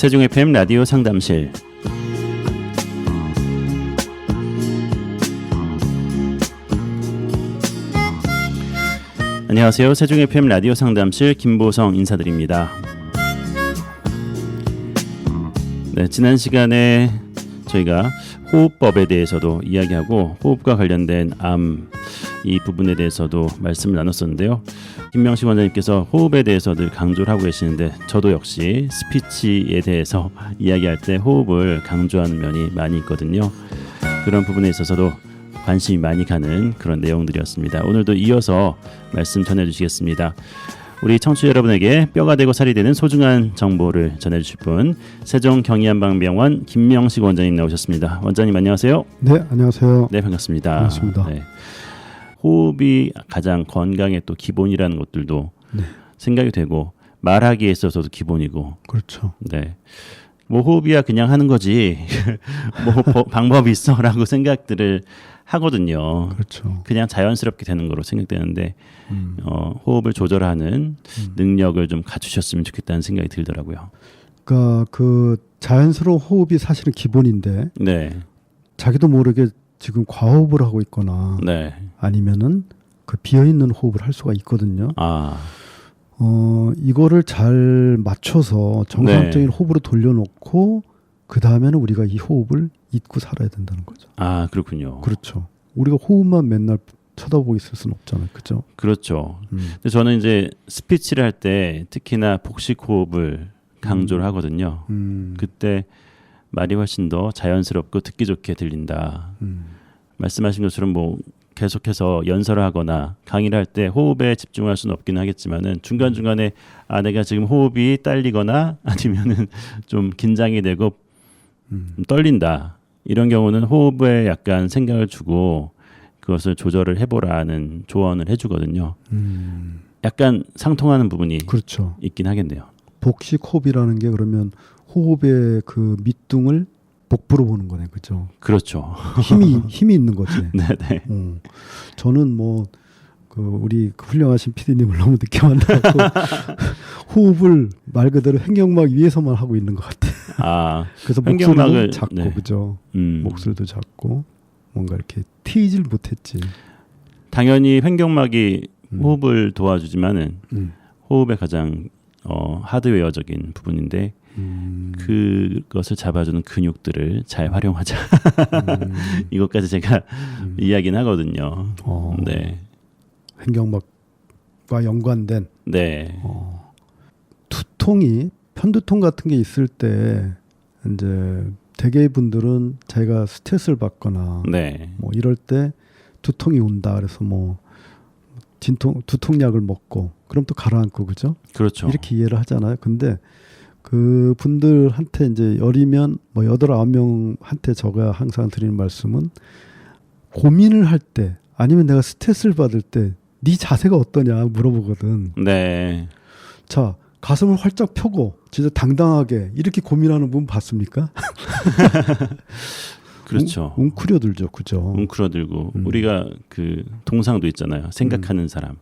세종 FM 라디오 상담실. 안녕하세요. 세종 FM 라디오 상담실 김보성 인사드립니다. 네, 지난 시간에 저희가 호흡법에 대해서도 이야기하고 호흡과 관련된 암 이 부분에 대해서도 말씀을 나눴었는데요. 김명식 원장님께서 호흡에 대해서 늘 강조를 하고 계시는데 저도 역시 스피치에 대해서 이야기할 때 호흡을 강조하는 면이 많이 있거든요. 그런 부분에 있어서도 관심이 많이 가는 그런 내용들이었습니다. 오늘도 이어서 말씀 전해주시겠습니다. 우리 청취자 여러분에게 뼈가 되고 살이 되는 소중한 정보를 전해주실 분 세종경희한방병원 김명식 원장님 나오셨습니다. 원장님 안녕하세요. 네, 안녕하세요. 네, 반갑습니다. 반갑습니다. 네. 호흡이 가장 건강의 또 기본이라는 것들도 네. 생각이 되고 말하기에 있어서도 기본이고 그렇죠. 네. 뭐 호흡이야 그냥 하는 거지 뭐 방법이 있어라고 생각들을 하거든요. 그렇죠. 그냥 자연스럽게 되는 거로 생각되는데 호흡을 조절하는 능력을 좀 갖추셨으면 좋겠다는 생각이 들더라고요. 그러니까 그 자연스러운 호흡이 사실은 기본인데 네, 자기도 모르게 지금 과호흡을 하고 있거나 네, 아니면은 그 비어 있는 호흡을 할 수가 있거든요. 이거를 잘 맞춰서 정상적인 네. 호흡으로 돌려놓고 그 다음에는 우리가 이 호흡을 잊고 살아야 된다는 거죠. 아 그렇군요. 그렇죠. 우리가 호흡만 맨날 쳐다보고 있을 수는 없잖아요. 그렇죠? 그렇죠. 근데 저는 이제 스피치를 할 때 특히나 복식 호흡을 강조를 하거든요. 그때 말이 훨씬 더 자연스럽고 듣기 좋게 들린다. 말씀하신 것처럼 뭐 계속해서 연설을 하거나 강의를 할 때 호흡에 집중할 수는 없기는 하겠지만은 중간중간에 내가 지금 호흡이 딸리거나 아니면은 좀 긴장이 되고 떨린다. 이런 경우는 호흡에 약간 생각을 주고 그것을 조절을 해보라는 조언을 해주거든요. 약간 상통하는 부분이 그렇죠. 있긴 하겠네요. 복식 호흡이라는 게 그러면 호흡의 그 밑둥을 복부로 보는 거네, 그죠? 그렇죠. 힘이 있는 거지. 네네. 저는 뭐 그 우리 그 훌륭하신 PD님을 너무 늦게 만나고 호흡을 말 그대로 횡격막 위에서만 하고 있는 것 같아. 그래서 목소리도 작고, 네. 그죠? 목소리도 작고 뭔가 이렇게 튀질 못했지. 당연히 횡격막이 호흡을 도와주지만은 호흡의 가장 하드웨어적인 부분인데 그것을 잡아주는 근육들을 잘 활용하자. 이것까지 제가 이야기는 하거든요. 네. 횡격막과 연관된 네. 두통이 편두통 같은 게 있을 때 이제 대개의 분들은 자기가 스트레스를 받거나 네. 뭐 이럴 때 두통이 온다 그래서 뭐 두통약을 먹고 그럼 또 가라앉고 그죠? 그렇죠. 이렇게 이해를 하잖아요. 근데 그 분들한테 이제 열이면 뭐 8, 9명한테 제가 항상 드리는 말씀은 고민을 할 때 아니면 내가 스트레스를 받을 때 네 자세가 어떠냐 물어보거든. 네. 자, 가슴을 활짝 펴고 진짜 당당하게 이렇게 고민하는 분 봤습니까? 그렇죠. 웅크려들죠. 그죠? 웅크러들고 우리가 그 동상도 있잖아요. 생각하는 사람.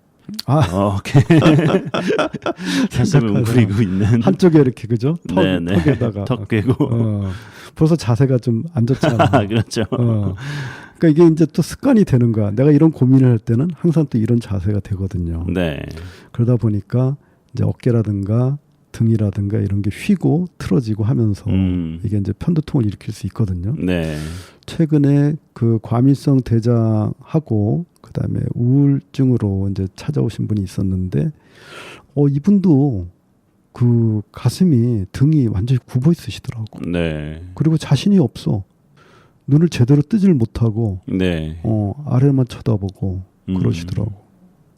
가슴을 웅크리고 있는 한쪽에 이렇게 그죠? 턱에다가 턱 꿰고 벌써 자세가 좀 안 좋잖아. 그렇죠. 그러니까 이게 이제 또 습관이 되는 거야. 내가 이런 고민을 할 때는 항상 또 이런 자세가 되거든요. 네. 그러다 보니까 이제 어깨라든가 등이라든가 이런 게 휘고 틀어지고 하면서 이게 이제 편두통을 일으킬 수 있거든요. 네. 최근에 그 과민성 대장하고 그다음에 우울증으로 이제 찾아오신 분이 있었는데 이분도 그 가슴이 등이 완전히 굽어 있으시더라고. 네. 그리고 자신이 없어. 눈을 제대로 뜨질 못하고 네. 아래만 쳐다보고 그러시더라고.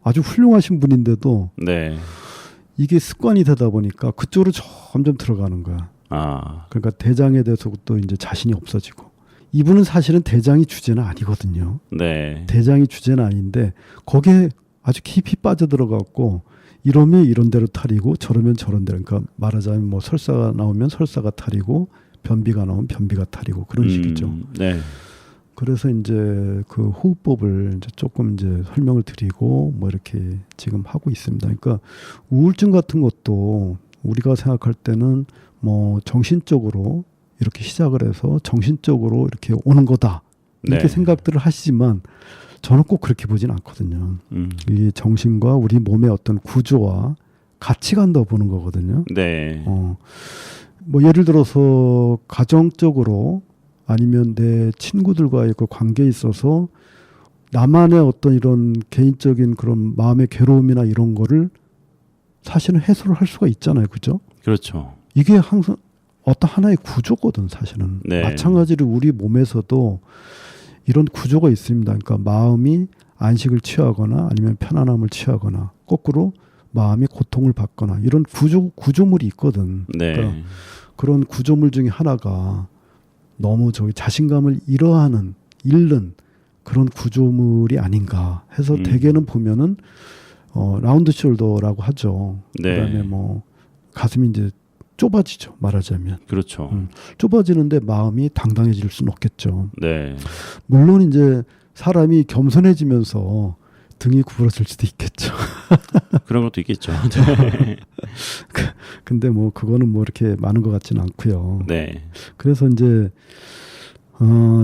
아주 훌륭하신 분인데도 네. 이게 습관이 되다 보니까 그쪽으로 점점 들어가는 거야. 그러니까 대장에 대해서도 이제 자신이 없어지고. 이분은 사실은 대장이 주제는 아니거든요. 네. 대장이 주제는 아닌데 거기에 아주 깊이 빠져들어갔고 이러면 이런 대로 탈이고 저러면 저런 대로. 그러니까 말하자면 뭐 설사가 나오면 설사가 탈이고 변비가 나오면 변비가 탈이고 그런 식이죠. 네. 그래서 이제 그 호흡법을 이제 조금 이제 설명을 드리고 뭐 이렇게 지금 하고 있습니다. 그러니까 우울증 같은 것도 우리가 생각할 때는 뭐 정신적으로 이렇게 시작을 해서 정신적으로 이렇게 오는 거다. 이렇게 네. 생각들을 하시지만 저는 꼭 그렇게 보진 않거든요. 이 정신과 우리 몸의 어떤 구조와 가치관도 보는 거거든요. 네. 뭐 예를 들어서 가정적으로 아니면 내 친구들과의 그 관계에 있어서 나만의 어떤 이런 개인적인 그런 마음의 괴로움이나 이런 거를 사실은 해소를 할 수가 있잖아요. 그죠? 그렇죠. 이게 항상 어떤 하나의 구조거든 사실은. 네. 마찬가지로 우리 몸에서도 이런 구조가 있습니다. 그러니까 마음이 안식을 취하거나 아니면 편안함을 취하거나 거꾸로 마음이 고통을 받거나 이런 구조물이 있거든. 네. 그러니까 그런 구조물 중에 하나가 너무 저기 자신감을 잃는 그런 구조물이 아닌가 해서 대개는 보면은 라운드 숄더라고 하죠. 네. 그다음에 뭐 가슴이 이제 좁아지죠. 말하자면. 그렇죠. 좁아지는데 마음이 당당해질 수는 없겠죠. 네. 물론 이제 사람이 겸손해지면서 등이 구부러질 수도 있겠죠. 그런 것도 있겠죠. 근데 뭐 그거는 뭐 이렇게 많은 것 같지는 않고요. 네. 그래서 이제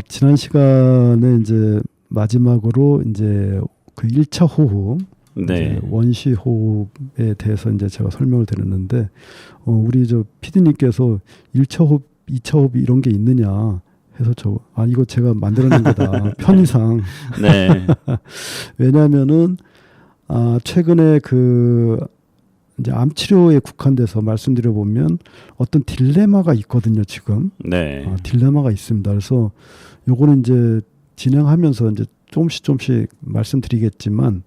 지난 시간에 이제 마지막으로 이제 그 1차 호흡, 네. 이제 원시 호흡에 대해서 이제 제가 설명을 드렸는데 우리 저 PD님께서 1차 호흡, 2차 호흡 이런 게 있느냐 해서 이거 제가 만들어낸 거다. 편의상. 네. 왜냐하면은 최근에 그 이제 암 치료에 국한돼서 말씀드려 보면 어떤 딜레마가 있거든요. 지금 네. 딜레마가 있습니다. 그래서 요거는 이제 진행하면서 이제 조금씩 말씀드리겠지만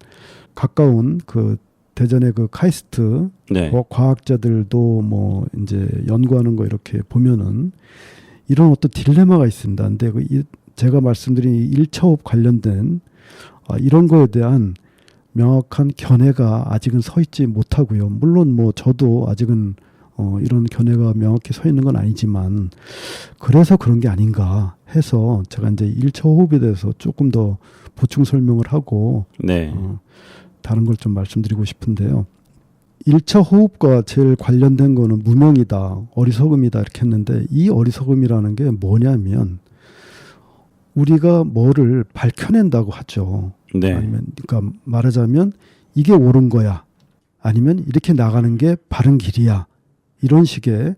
가까운 그 대전의 그 카이스트 네. 과학자들도 뭐 이제 연구하는 거 이렇게 보면은 이런 어떤 딜레마가 있습니다. 근데 제가 말씀드린 이 1차 호흡 관련된 이런 거에 대한 명확한 견해가 아직은 서 있지 못하고요. 물론 뭐 저도 아직은 이런 견해가 명확히 서 있는 건 아니지만 그래서 그런 게 아닌가 해서 제가 이제 1차 호흡에 대해서 조금 더 보충 설명을 하고 네. 다른 걸 좀 말씀드리고 싶은데요. 1차 호흡과 제일 관련된 거는 무명이다, 어리석음이다 이렇게 했는데 이 어리석음이라는 게 뭐냐면 우리가 뭐를 밝혀낸다고 하죠. 네. 아니면 그러니까 말하자면 이게 옳은 거야. 아니면 이렇게 나가는 게 바른 길이야. 이런 식의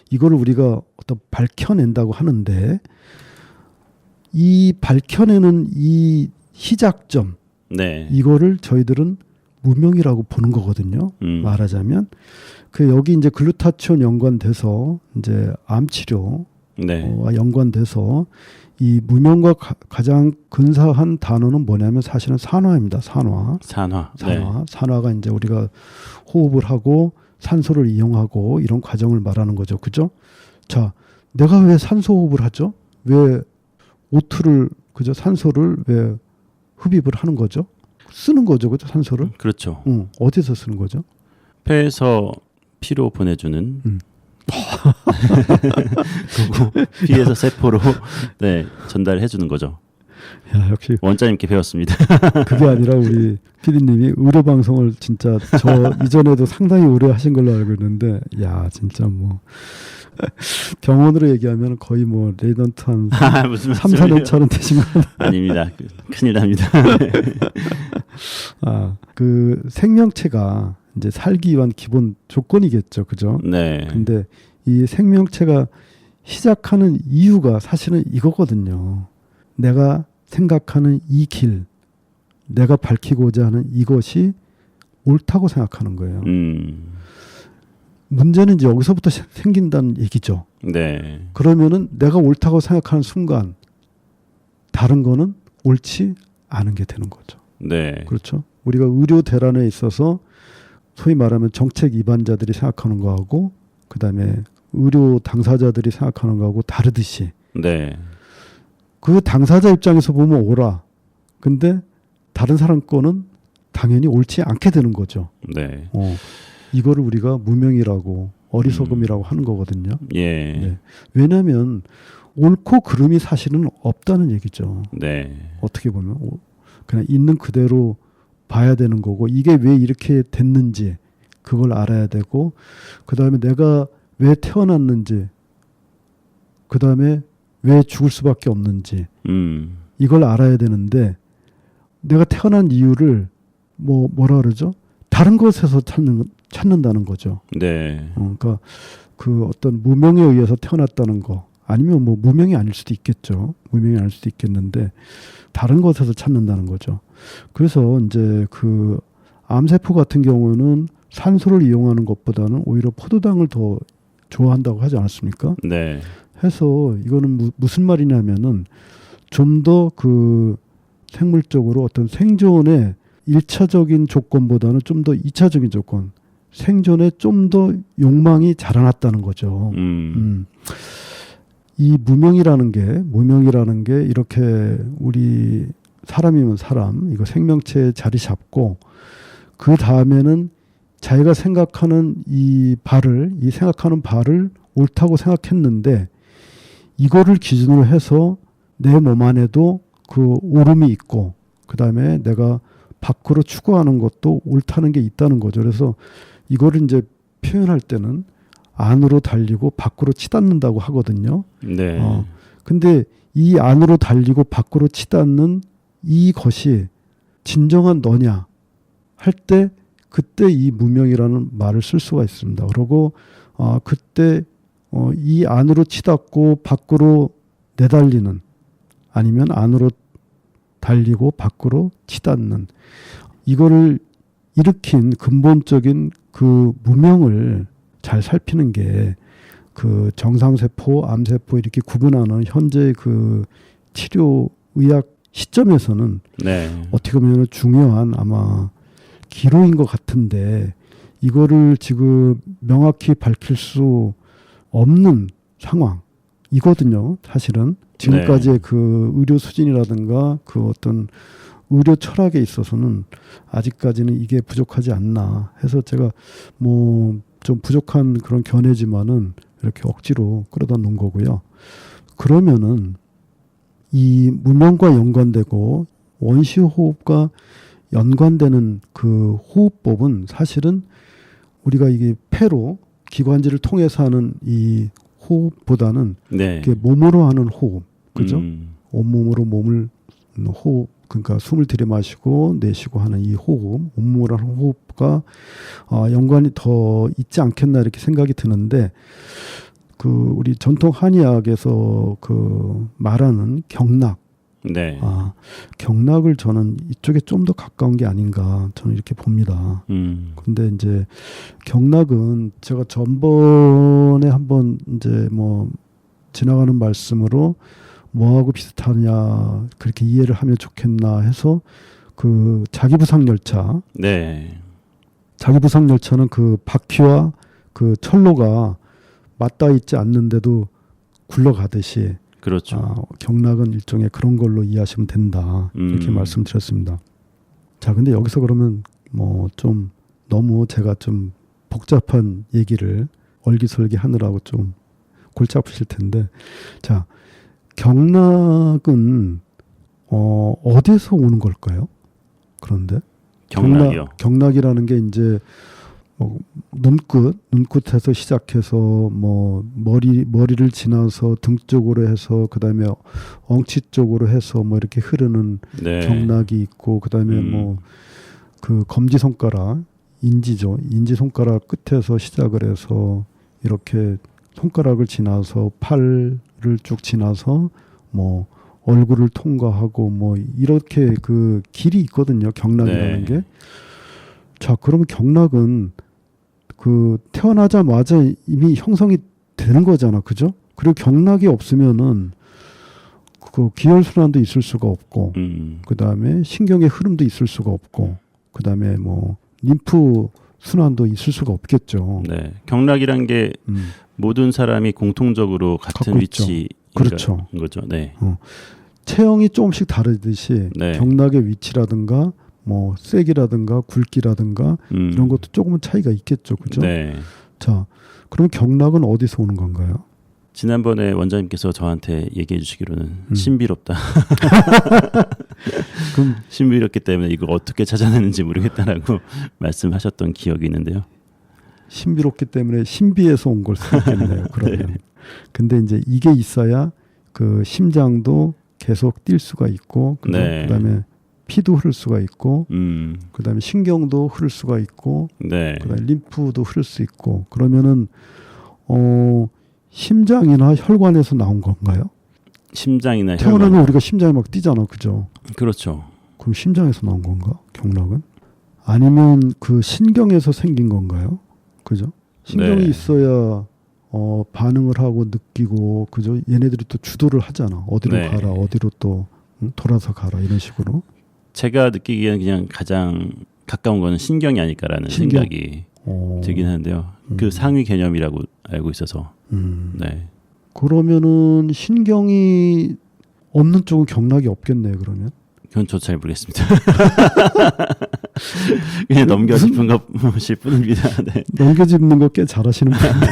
이거를 우리가 어떤 밝혀낸다고 하는데 이 밝혀내는 이 시작점 네. 이거를 저희들은 무명이라고 보는 거거든요. 말하자면 그 여기 이제 글루타치온 연관돼서 이제 암 치료와 네. 연관돼서 이 무명과 가장 근사한 단어는 뭐냐면 사실은 산화입니다. 산화. 네. 산화가 이제 우리가 호흡을 하고 산소를 이용하고 이런 과정을 말하는 거죠. 그죠? 자, 내가 왜 산소 호흡을 하죠? 왜 O2를 그죠? 산소를 왜 흡입을 하는 거죠? 쓰는 거죠. 그죠? 산소를. 그렇죠. 어디서 쓰는 거죠? 폐에서 피로 보내주는 그리고 피에서 세포로 네, 전달해 주는 거죠. 야, 역시 원장님께 배웠습니다. 그게 아니라 우리 PD님이 의료 방송을 진짜 저 이전에도 상당히 오래 하신 걸로 알고 있는데 야, 진짜 뭐 병원으로 얘기하면 거의 뭐 레이던트 한 무슨 3, 4년처럼 되신 거 아닙니다. 큰일 납니다. 그 생명체가 이제 살기 위한 기본 조건이겠죠. 그죠? 네. 근데 이 생명체가 시작하는 이유가 사실은 이거거든요. 내가 생각하는 이 길, 내가 밝히고자 하는 이것이 옳다고 생각하는 거예요. 문제는 이제 여기서부터 생긴다는 얘기죠. 네. 그러면은 내가 옳다고 생각하는 순간 다른 거는 옳지 않은 게 되는 거죠. 네. 그렇죠. 우리가 의료 대란에 있어서 소위 말하면 정책 위반자들이 생각하는 거하고 그다음에 의료 당사자들이 생각하는 거하고 다르듯이 네. 그 당사자 입장에서 보면 옳아. 근데 다른 사람 거는 당연히 옳지 않게 되는 거죠. 네. 이거를 우리가 무명이라고 어리석음이라고 하는 거거든요. 예. 네. 왜냐하면 옳고 그름이 사실은 없다는 얘기죠. 네. 어떻게 보면 그냥 있는 그대로 봐야 되는 거고 이게 왜 이렇게 됐는지 그걸 알아야 되고 그다음에 내가 왜 태어났는지, 그 다음에 왜 죽을 수밖에 없는지 이걸 알아야 되는데 내가 태어난 이유를 뭐라 그러죠? 다른 것에서 찾는다는 거죠. 네. 그러니까 그 어떤 무명에 의해서 태어났다는 거, 아니면 뭐 무명이 아닐 수도 있겠죠. 무명이 아닐 수도 있겠는데 다른 것에서 찾는다는 거죠. 그래서 이제 그 암세포 같은 경우는 산소를 이용하는 것보다는 오히려 포도당을 더 좋아한다고 하지 않았습니까? 네. 해서 이거는 무슨 말이냐면은 좀 더 그 생물적으로 어떤 생존의 1차적인 조건보다는 좀 더 2차적인 조건, 생존에 좀 더 욕망이 자라났다는 거죠. 이 무명이라는 게 이렇게 우리 사람이면 사람, 이거 생명체에 자리 잡고 그 다음에는 자기가 생각하는 이 생각하는 바를 옳다고 생각했는데 이거를 기준으로 해서 내 몸 안에도 그 옳음이 있고 그 다음에 내가 밖으로 추구하는 것도 옳다는 게 있다는 거죠. 그래서 이거를 이제 표현할 때는 안으로 달리고 밖으로 치닫는다고 하거든요. 네. 근데 이 안으로 달리고 밖으로 치닫는 이것이 진정한 너냐 할 때 그때 이 무명이라는 말을 쓸 수가 있습니다. 그리고 그때 이 안으로 치닫고 밖으로 내달리는, 아니면 안으로 달리고 밖으로 치닫는, 이거를 일으킨 근본적인 그 무명을 잘 살피는 게 그 정상세포, 암세포 이렇게 구분하는 현재 그 치료 의학 시점에서는 네. 어떻게 보면 중요한 아마 기로인 것 같은데 이거를 지금 명확히 밝힐 수 없는 상황이거든요. 사실은 지금까지의 그 의료 수준이라든가 그 어떤 의료 철학에 있어서는 아직까지는 이게 부족하지 않나 해서 제가 뭐 좀 부족한 그런 견해지만은 이렇게 억지로 끌어다 놓은 거고요. 그러면은 이 무명과 연관되고 원시호흡과 연관되는 그 호흡법은 사실은 우리가 이게 폐로 기관지를 통해서 하는 이 호흡보다는 네. 이게 몸으로 하는 호흡, 그죠? 온몸으로 몸을 호흡, 그러니까 숨을 들이마시고 내쉬고 하는 이 호흡, 온몸으로 하는 호흡과 연관이 더 있지 않겠나 이렇게 생각이 드는데 그 우리 전통 한의학에서 그 말하는 경락, 네. 경락을 저는 이쪽에 좀 더 가까운 게 아닌가 저는 이렇게 봅니다. 근데 이제 경락은 제가 전번에 한번 이제 뭐 지나가는 말씀으로 뭐하고 비슷하냐 그렇게 이해를 하면 좋겠나 해서 그 자기부상열차. 네. 자기부상열차는 그 바퀴와 그 철로가 맞닿아 있지 않는데도 굴러가듯이 그렇죠. 경락은 일종의 그런 걸로 이해하시면 된다. 이렇게 말씀드렸습니다. 자, 근데 여기서 그러면 뭐 좀 너무 제가 좀 복잡한 얘기를 얼기설기 하느라고 좀 골치 아프실 텐데, 자, 경락은 어디서 오는 걸까요? 그런데 경락이요. 경락이라는 게 이제 눈끝에서 시작해서 뭐 머리를 지나서 등 쪽으로 해서 그다음에 엉치 쪽으로 해서 뭐 이렇게 흐르는 네. 경락이 있고 그다음에 뭐 그 검지 손가락 인지죠. 인지 손가락 끝에서 시작을 해서 이렇게 손가락을 지나서 팔을 쭉 지나서 뭐 얼굴을 통과하고 뭐 이렇게 그 길이 있거든요. 경락이라는 네. 게. 자, 그러면 경락은 그 태어나자마자 이미 형성이 되는 거잖아, 그죠? 그리고 경락이 없으면은 그 기혈순환도 있을 수가 없고, 그 다음에 신경의 흐름도 있을 수가 없고, 그 다음에 뭐 림프 순환도 있을 수가 없겠죠. 네. 경락이란 게 모든 사람이 공통적으로 같은 위치 그렇죠. 거죠. 네. 체형이 조금씩 다르듯이 네. 경락의 위치라든가 뭐 세기라든가 굵기라든가 이런 것도 조금은 차이가 있겠죠, 그죠? 네. 자, 그럼 경락은 어디서 오는 건가요? 지난번에 원장님께서 저한테 얘기해 주시기로는 신비롭다. 그럼 신비롭기 때문에 이걸 어떻게 찾아내는지 모르겠다라고 말씀하셨던 기억이 있는데요. 신비롭기 때문에 신비에서 온 걸 수도 있겠네요. 그러면. 네. 근데 이제 이게 있어야 그 심장도 계속 뛸 수가 있고 네. 그다음에 피도 흐를 수가 있고 그다음에 신경도 흐를 수가 있고 네. 그다음에 림프도 흐를 수 있고 그러면은 심장이나 혈관에서 나온 건가요? 심장이나 태어나면 혈관. 우리가 심장이 막 뛰잖아, 그죠? 그렇죠. 그럼 심장에서 나온 건가? 경락은? 아니면 그 신경에서 생긴 건가요? 그죠? 신경이 네. 있어야 반응을 하고 느끼고 그죠? 얘네들이 또 주도를 하잖아. 어디로 네. 가라, 어디로 또 돌아서 가라 이런 식으로. 제가 느끼기에는 그냥 가장 가까운 거는 신경이 아닐까라는 신경? 생각이 들긴 하는데요. 그 상위 개념이라고 알고 있어서. 네. 그러면은 신경이 없는 쪽은 경락이 없겠네. 그러면. 그건 저 잘 모르겠습니다. 그냥 넘겨짚은 것일 뿐입니다. 네. 넘겨짚는 거 꽤 잘하시는 분인데.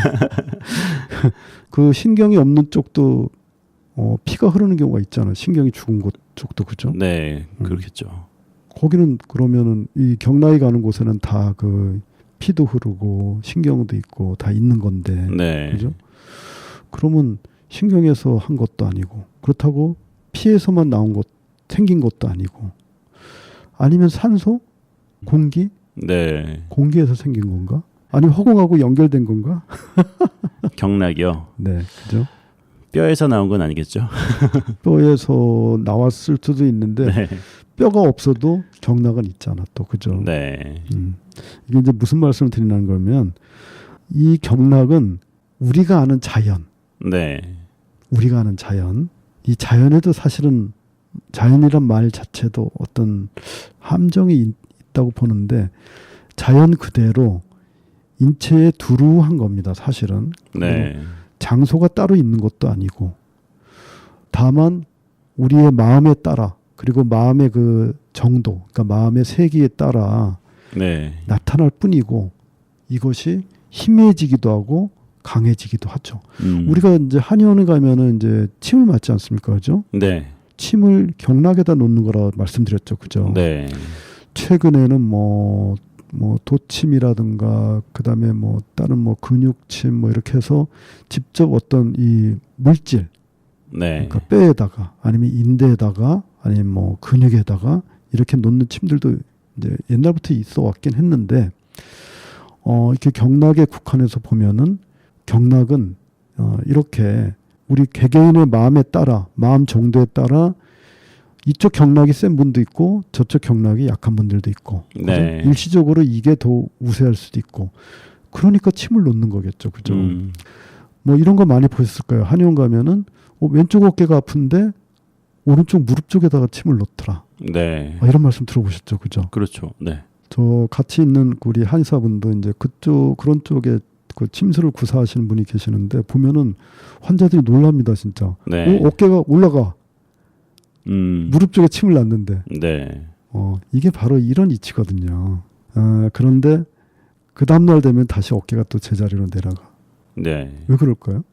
그 신경이 없는 쪽도 피가 흐르는 경우가 있잖아. 신경이 죽은 곳 쪽도 그죠? 네, 그렇겠죠. 거기는 그러면은 이 경락이 가는 곳에는 다 그 피도 흐르고 신경도 있고 다 있는 건데, 네. 그죠? 그러면 신경에서 한 것도 아니고 그렇다고 피에서만 나온 것 생긴 것도 아니고 아니면 산소, 공기, 네. 공기에서 생긴 건가? 아니면 허공하고 연결된 건가? 경락이요. 네, 그죠? 뼈에서 나온 건 아니겠죠? 뼈에서 나왔을 수도 있는데 네. 뼈가 없어도 경락은 있잖아, 또 그죠? 네. 이게 이제 무슨 말씀을 드리는 거면 이 경락은 우리가 아는 자연, 네. 우리가 아는 자연, 이 자연에도 사실은 자연이란 말 자체도 어떤 함정이 있다고 보는데 자연 그대로 인체에 두루한 겁니다, 사실은. 네. 장소가 따로 있는 것도 아니고 다만 우리의 마음에 따라 그리고 마음의 그 정도, 그러니까 마음의 세기에 따라 네. 나타날 뿐이고 이것이 희미해지기도 하고 강해지기도 하죠. 우리가 이제 한의원에 가면은 이제 침을 맞지 않습니까, 그죠? 네. 침을 경락에다 놓는 거라 말씀드렸죠, 그죠? 네. 최근에는 뭐 도침이라든가 그다음에 뭐 다른 뭐 근육침 뭐 이렇게 해서 직접 어떤 이 물질, 네. 그러니까 뼈에다가 아니면 인대에다가 아니면 뭐 근육에다가 이렇게 놓는 침들도 이제 옛날부터 있어 왔긴 했는데 이렇게 경락에 국한해서 보면은 경락은 이렇게 우리 개개인의 마음에 따라 마음 정도에 따라 이쪽 경락이 센 분도 있고 저쪽 경락이 약한 분들도 있고 네. 일시적으로 이게 더 우세할 수도 있고 그러니까 침을 놓는 거겠죠, 그죠? 뭐 이런 거 많이 보셨을 거예요. 한의원 가면은 왼쪽 어깨가 아픈데 오른쪽 무릎 쪽에다가 침을 놓더라. 네. 이런 말씀 들어보셨죠, 그죠? 그렇죠. 네. 저 같이 있는 우리 한의사분도 이제 그쪽 그런 쪽에 그 침술을 구사하시는 분이 계시는데 보면은 환자들이 놀랍니다, 진짜. 네. 어깨가 올라가. 무릎 쪽에 침을 놨는데 네. 이게 바로 이런 이치거든요. 그런데 그 다음날 되면 다시 어깨가 또 제자리로 내려가. 네. 왜 그럴까요?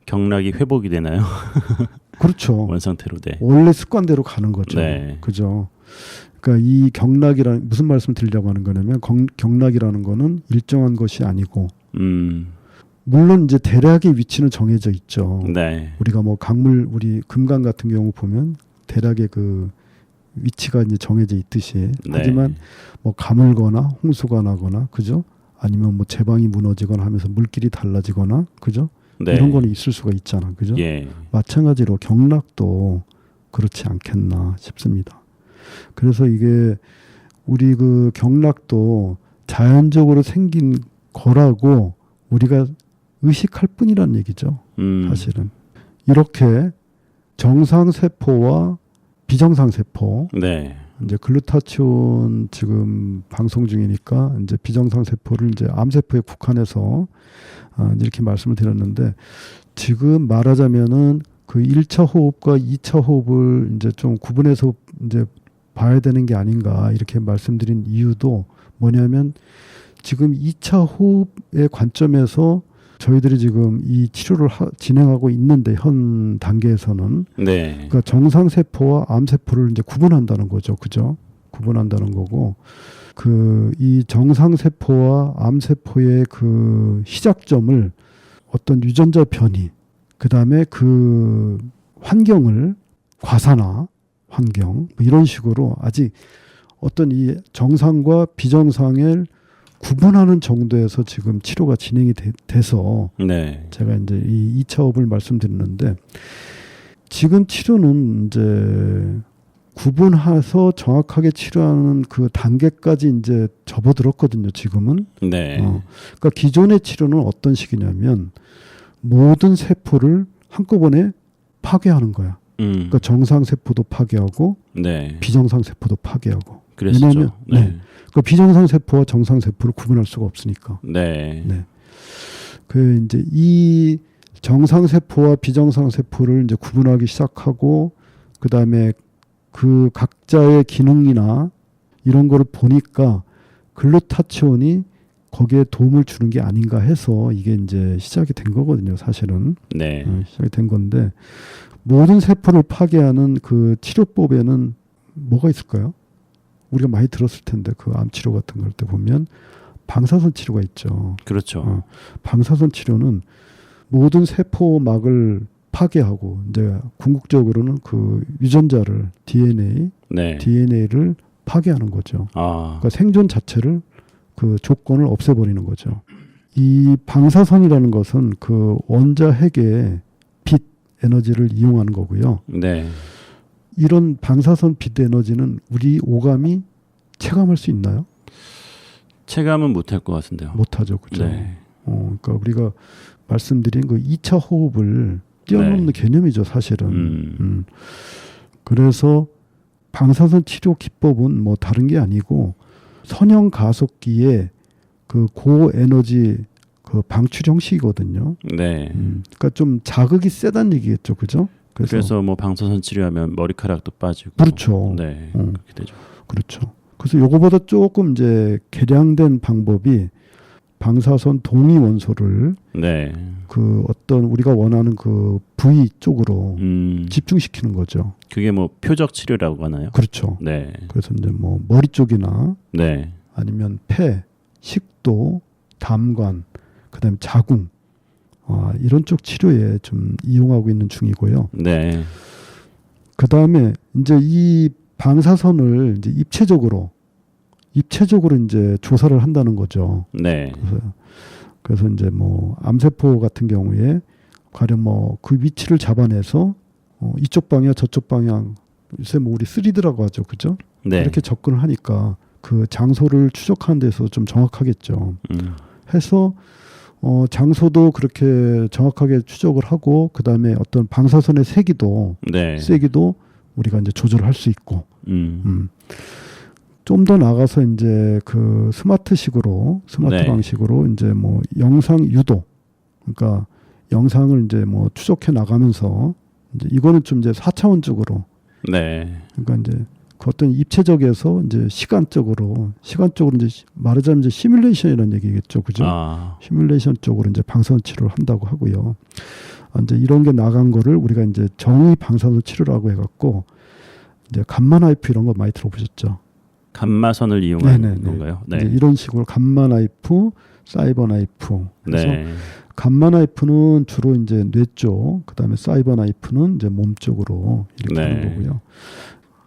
경락이 회복이 되나요? 그렇죠. 원상태로. 네. 원래 습관대로 가는 거죠. 네. 그죠. 그러니까 이 경락이라는 무슨 말씀 드리려고 하는 거냐면 경락이라는 거는 일정한 것이 아니고 물론 이제 대략의 위치는 정해져 있죠. 네. 우리가 뭐 강물 우리 금강 같은 경우 보면 대략의 그 위치가 이제 정해져 있듯이 네. 하지만 뭐 가물거나 홍수가 나거나 그죠? 아니면 뭐 제방이 무너지거나 하면서 물길이 달라지거나 그죠? 네. 이런 거는 있을 수가 있잖아, 그죠? 예. 마찬가지로 경락도 그렇지 않겠나 싶습니다. 그래서 이게 우리 그 경락도 자연적으로 생긴 거라고 우리가 의식할 뿐이란 얘기죠. 사실은 이렇게 정상 세포와 비정상 세포, 네. 이제 글루타치온 지금 방송 중이니까 이제 비정상 세포를 이제 암 세포에 국한해서 이렇게 말씀을 드렸는데 지금 말하자면은 그 1차 호흡과 2차 호흡을 이제 좀 구분해서 이제 봐야 되는 게 아닌가 이렇게 말씀드린 이유도 뭐냐면 지금 2차 호흡의 관점에서 저희들이 지금 이 치료를 진행하고 있는데 현 단계에서는 네. 그러니까 정상 세포와 암 세포를 이제 구분한다는 거죠, 그죠? 구분한다는 거고 그 이 정상 세포와 암 세포의 그 시작점을 어떤 유전자 변이, 그다음에 그 환경을 과산화 환경 뭐 이런 식으로 아직 어떤 이 정상과 비정상을 구분하는 정도에서 지금 치료가 진행이 돼서 네. 제가 이제 이 2차업을 말씀드렸는데 지금 치료는 이제 구분해서 정확하게 치료하는 그 단계까지 이제 접어들었거든요. 지금은. 네. 그러니까 기존의 치료는 어떤 식이냐면 모든 세포를 한꺼번에 파괴하는 거야. 그러니까 정상 세포도 파괴하고 네. 비정상 세포도 파괴하고. 그랬죠. 왜냐하면 네. 그러니까 비정상 세포와 정상 세포를 구분할 수가 없으니까. 네. 네. 그 이제 이 정상 세포와 비정상 세포를 이제 구분하기 시작하고 그 다음에 그 각자의 기능이나 이런 거를 보니까 글루타치온이 거기에 도움을 주는 게 아닌가 해서 이게 이제 시작이 된 거거든요. 사실은. 네. 시작이 된 건데 모든 세포를 파괴하는 그 치료법에는 뭐가 있을까요? 우리가 많이 들었을 텐데 그 암 치료 같은 걸 때 보면 방사선 치료가 있죠. 그렇죠. 방사선 치료는 모든 세포막을 파괴하고 이제 궁극적으로는 그 유전자를 네. DNA를 파괴하는 거죠. 아. 그러니까 생존 자체를 그 조건을 없애버리는 거죠. 이 방사선이라는 것은 그 원자 핵의 빛 에너지를 이용하는 거고요. 네. 이런 방사선 빛 에너지는 우리 오감이 체감할 수 있나요? 체감은 못할 것 같은데요. 못하죠, 그죠? 네. 그러니까 우리가 말씀드린 그 2차 호흡을 뛰어넘는 네. 개념이죠, 사실은. 그래서 방사선 치료 기법은 뭐 다른 게 아니고 선형 가속기의 그 고에너지 그 방출 형식이거든요. 네. 그러니까 좀 자극이 세다는 얘기겠죠, 그죠? 그래서 뭐 방사선 치료하면 머리카락도 빠지고. 그렇죠. 네. 어. 그렇게 되죠. 그렇죠. 그래서 요거보다 조금 이제 개량된 방법이 방사선 동위 원소를 네. 그 어떤 우리가 원하는 그 부위 쪽으로 집중시키는 거죠. 그게 뭐 표적 치료라고 하나요? 그렇죠. 네. 그래서 이제 뭐 머리 쪽이나 네. 아니면 폐, 식도, 담관, 그다음에 자궁 이런 쪽 치료에 좀 이용하고 있는 중이고요. 네. 그다음에 이제 이 방사선을 이제 입체적으로 이제 조사를 한다는 거죠. 네. 그래서 이제 뭐 암세포 같은 경우에 가령 뭐 그 위치를 잡아내서 이쪽 방향 저쪽 방향 요새 뭐 우리 3D라고 하죠, 그죠? 네. 이렇게 접근을 하니까 그 장소를 추적하는 데서 좀 정확하겠죠. 해서 장소도 그렇게 정확하게 추적을 하고 그 다음에 어떤 방사선의 세기도 우리가 이제 조절할 수 있고. 좀 더 나가서 이제 그 스마트 방식으로 이제 뭐 영상 유도, 그러니까 영상을 이제 뭐 추적해 나가면서 이제 이거는 좀 이제 4차원적으로, 그러니까 이제 그 어떤 입체적에서 이제 시간적으로 이제 말하자면 이제 시뮬레이션이라는 얘기겠죠, 그죠? 시뮬레이션 쪽으로 이제 방사선 치료를 한다고 하고요. 이제 이런 게 나간 거를 우리가 이제 정의 방사선 치료라고 해갖고 이제 감마 나이프 이런 거 많이 들어보셨죠? 감마선을 이용하는 건가요? 네. 이제 이런 식으로 감마 나이프, 사이버 나이프. 그래서 네. 감마 나이프는 주로 이제 뇌 쪽, 그다음에 사이버 나이프는 이제 몸 쪽으로 이렇게 하는 거고요.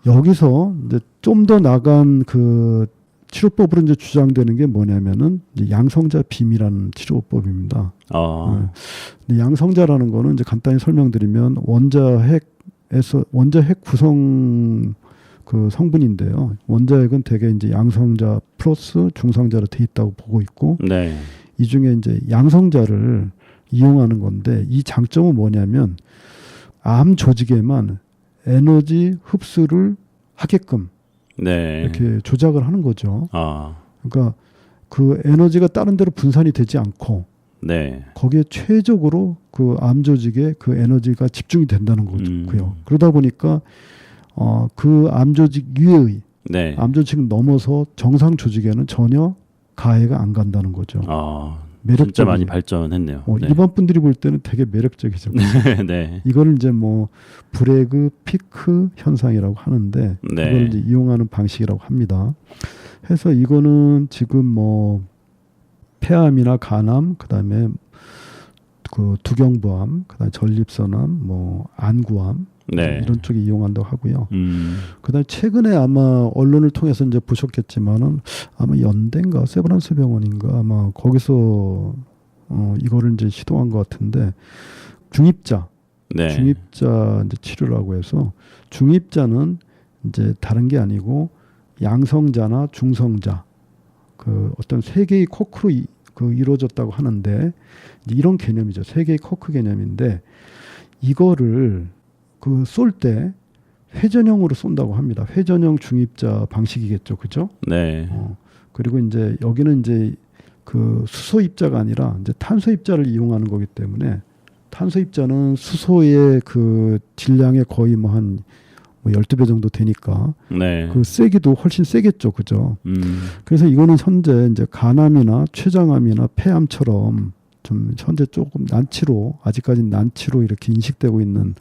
여기서 이제 좀 더 나간 그 치료법으로 이제 주장되는 게 뭐냐면은 이제 양성자 빔이라는 치료법입니다. 근데 양성자라는 거는 이제 간단히 설명드리면 원자 핵 구성 그 성분인데요. 원자핵은 대개 이제 양성자 플러스 중성자로 돼 있다고 보고 있고, 이 중에 이제 양성자를 이용하는 건데 이 장점은 뭐냐면 암 조직에만 에너지 흡수를 하게끔 이렇게 조작을 하는 거죠. 그러니까 그 에너지가 다른 데로 분산이 되지 않고 거기에 최적으로 그 암 조직에 그 에너지가 집중이 된다는 거고요. 그러다 보니까 그 암 조직 위의 암 조직을 넘어서 정상 조직에는 전혀 가해가 안 간다는 거죠. 진짜 많이 발전했네요. 일반 분들이 볼 때는 되게 매력적이죠. 이거를 이제 뭐 브래그 피크 현상이라고 하는데 그걸 이제 이용하는 방식이라고 합니다. 해서 이거는 지금 뭐 폐암이나 간암, 그다음에 그 두경부암, 그다음에 전립선암, 뭐 안구암 네. 이런 쪽에 이용한다고 하고요. 그다음에 최근에 아마 언론을 통해서 이제 보셨겠지만은 아마 연대인가 세브란스 병원인가 아마 거기서 이거를 이제 시도한 것 같은데 중입자, 네. 중입자 이제 치료라고 해서 중입자는 이제 다른 게 아니고 양성자나 중성자 그 어떤 세 개의 코크로 이루어졌다고 하는데 이런 개념이죠. 세 개의 코크 개념인데 이거를 그 쏠 때 회전형으로 쏜다고 합니다. 회전형 중입자 방식이겠죠, 그죠? 네. 그리고 이제 여기는 이제 그 수소 입자가 아니라 이제 탄소 입자를 이용하는 거기 때문에 탄소 입자는 수소의 그 질량의 거의 뭐 한 12배 정도 되니까 네. 그 세기도 훨씬 세겠죠, 그죠? 그래서 이거는 현재 이제 간암이나 췌장암이나 폐암처럼 좀 현재 조금 난치로 아직까지는 난치로 이렇게 인식되고 있는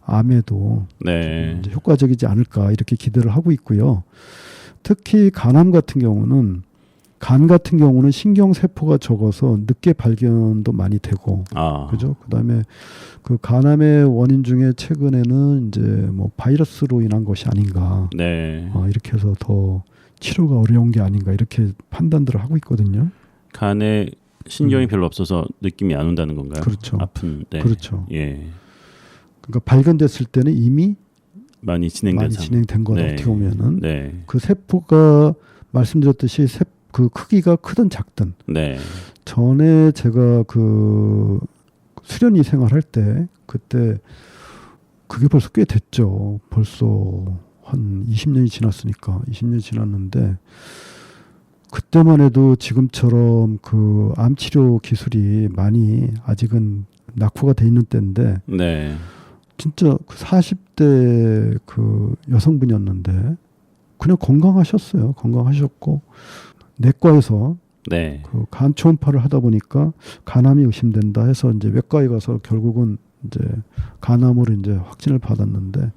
암에도 네. 이제 효과적이지 않을까 이렇게 기대를 하고 있고요. 특히 간암 같은 경우는 간 같은 경우는 신경 세포가 적어서 늦게 발견도 많이 되고, 그죠? 그다음에 그 간암의 원인 중에 최근에는 이제 뭐 바이러스로 인한 것이 아닌가, 네. 이렇게 해서 더 치료가 어려운 게 아닌가 이렇게 판단들을 하고 있거든요. 간에 신경이 별로 없어서 느낌이 안 온다는 건가요? 그렇죠. 아픈. 네. 그렇죠. 예. 그러니까 발견됐을 때는 이미 많이 진행된 거다. 네. 어떻게 보면은 네. 그 세포가 말씀드렸듯이 그 크기가 크든 작든. 네. 전에 제가 그 수련이 생활할 때 그때 그게 벌써 꽤 됐죠. 벌써 한 20년이 지났으니까 20년이 지났는데 그때만 해도 지금처럼 그 암 치료 기술이 많이 아직은 낙후가 돼 있는 때인데 네. 진짜 40대 그 여성분이었는데 그냥 건강하셨어요. 건강하셨고 내과에서 네. 그 간 초음파를 하다 보니까 간암이 의심된다 해서 이제 외과에 가서 결국은 이제 간암으로 이제 확진을 받았는데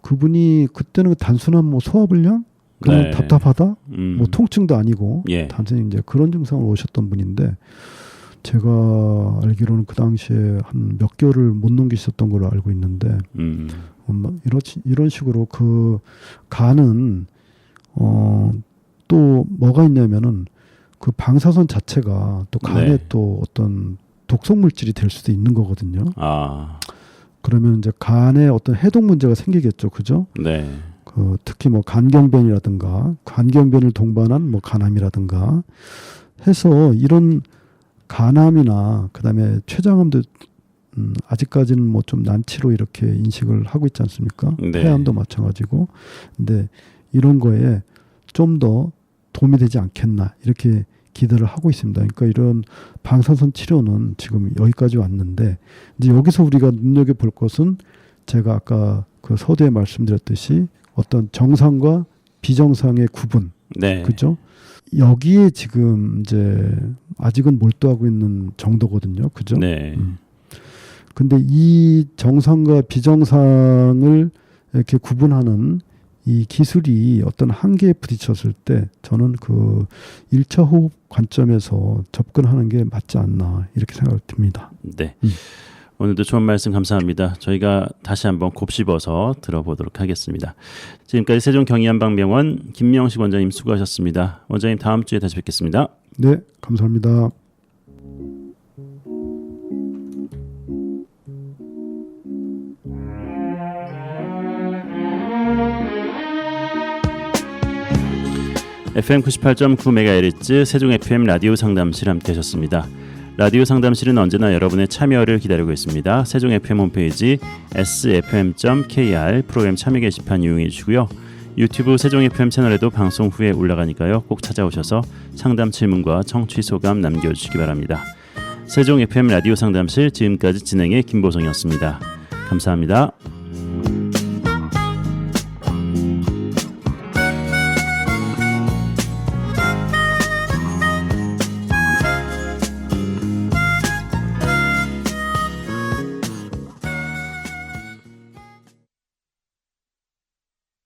그분이 그때는 단순한 뭐 소화불량 그냥 네. 답답하다 뭐 통증도 아니고 예. 단순히 이제 그런 증상으로 오셨던 분인데 제가 알기로는 그 당시에 한 몇 개월을 못 넘기셨던 걸로 알고 있는데 이런 식으로 그 간은 또 뭐가 있냐면은 그 방사선 자체가 또 간에 네. 또 어떤 독성 물질이 될 수도 있는 거거든요. 그러면 이제 간에 어떤 해독 문제가 생기겠죠, 그죠? 네. 그 특히 뭐 간경변이라든가 간경변을 동반한 뭐 간암이라든가 해서 이런 간암이나 그다음에 췌장암도 아직까지는 뭐 좀 난치로 이렇게 인식을 하고 있지 않습니까? 네. 폐암도 마찬가지고. 근데 이런 거에 좀 더 도움이 되지 않겠나 이렇게 기대를 하고 있습니다. 그러니까 이런 방사선 치료는 지금 여기까지 왔는데 이제 여기서 우리가 눈여겨볼 것은 제가 아까 그 서두에 말씀드렸듯이 어떤 정상과 비정상의 구분, 네. 그죠? 여기에 지금 이제 아직은 몰두하고 있는 정도거든요, 그죠? 네. 근데 이 정상과 비정상을 이렇게 구분하는 이 기술이 어떤 한계에 부딪혔을 때 저는 그 1차 호흡 관점에서 접근하는 게 맞지 않나 이렇게 생각이 듭니다. 네. 오늘도 좋은 말씀 감사합니다. 저희가 다시 한번 곱씹어서 들어보도록 하겠습니다. 지금까지 세종경의한방병원 김명식 원장님 수고하셨습니다. 원장님 다음 주에 다시 뵙겠습니다. 네, 감사합니다. FM 98.9MHz 세종 FM 라디오 상담실 함께 하셨습니다. 라디오 상담실은 언제나 여러분의 참여를 기다리고 있습니다. 세종 FM 홈페이지 sfm.kr 프로그램 참여 게시판 이용해 주시고요. 유튜브 세종 FM 채널에도 방송 후에 올라가니까요. 꼭 찾아오셔서 상담 질문과 청취 소감 남겨주시기 바랍니다. 세종 FM 라디오 상담실 지금까지 진행의 김보성이었습니다. 감사합니다.